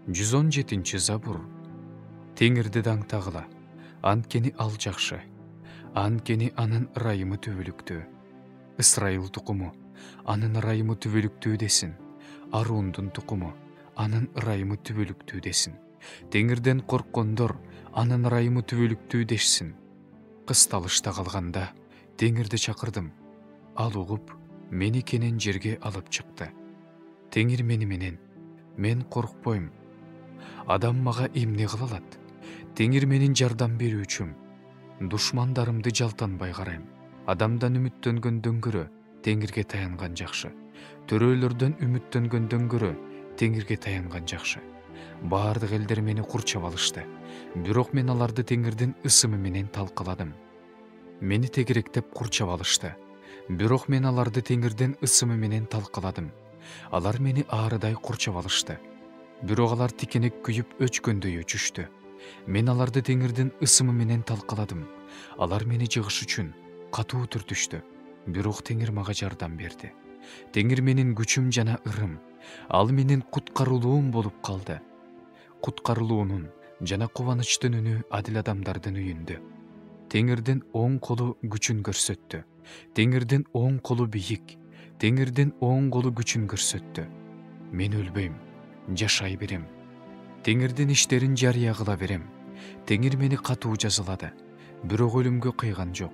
117 Забур. Теңирди даңтагыла, анткени ал жакшы, анткени анын ырайымы түбөлүктүү. Ысрайыл тукуму, анын ырайымы түбөлүктүү десин. Арундун тукуму, анын ырайымы түбөлүктүү десин. Теңирден корккондор, анын ырайымы түбөлүктүү дешсин. Кысталышта калганда, Теңирди чакырдым. Ал угуп, мени кенен жерге алып чыкты. Теңир мени менен, мен коркпойм. Адам мага эмне кыла алат? Теңир менин жардам берүүчүм. Душмандарымды жалтанбай карайм. Адамдан үмүттөнгөндөн көрө Теңирге таянган жакшы. Төрөлөрдөн үмүттөнгөндөн көрө Теңирге таянган жакшы. Баардык элдер мени курчап алышты. Бирок мен аларды Теңирдин ысымы менен талкаладым. Мени тегеректеп курчап алышты. Бирок мен аларды Теңирдин ысымы менен талкаладым. Алар мени аарыдай курчап алышты. Бирок алар тикенек күйүп өчкөндөй өчүштү. Мен аларды Теңирдин ысымы менен талкаладым. Алар мени жыгыш үчүн катуу түртүштү. Бирок Теңир мага жардам берди. Теңир менин күчүм жана ырым. Ал менин куткарылуум болуп калды. Куткарылуунун жана кубанычтын үнү адил адамдардын үйүндө. Теңирдин оң колу күчүн көрсөттү. Теңирдин оң колу бийик. Теңирдин оң колу күчүн көрсөттү. Мен өлбөйм, жашай берем. Теңирдин иштерин жарыя кыла берем. Теңир мени катуу жазалады. Бирок өлүмгө кыйган жок.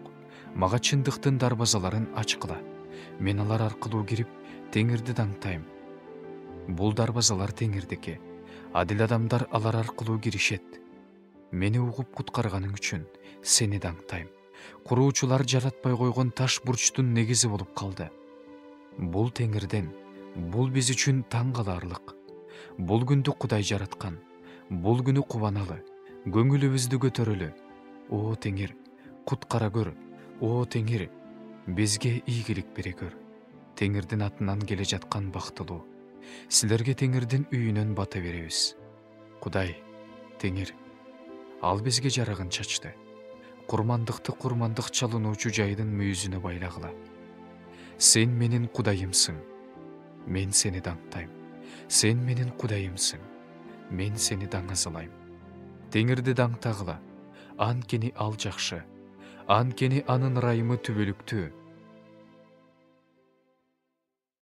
Мага чындыктын дарбазаларын ачкыла. Мен алар аркылуу кирип, Теңирди даңтайм. Бул дарбазалар Теңирдики. Адил адамдар алар аркылуу киришет. Мени угуп куткарганың үчүн сени даңтайм. Куруучулар жаратпай койгон таш бурчтун негизи болуп калды. Бул Теңирден, бул биз үчүн таң каларлык. Бул күндү Кудай жараткан. Бул күнү кубаналы, көңүлүбүздү көтөрөлү. О Теңир, куткара көр. О Теңир, бизге ийгилик бере көр. Теңирдин атынан келе жаткан бактылуу. Силерге Теңирдин үйүнөн бата беребиз. Кудай, Теңир, ал бизге жарагын чачты. Курмандыкты курмандык чалынуучу жайдын мүйүзүнө байлагыла. Сен менин Кудайымсың. Мен сени даңтайм. Сен менин Кудайымсың. Мен сени даңазалайм. Теңирди даңтагыла. Анткени ал жакшы. Анткени анын ырайымы түбөлүктүү.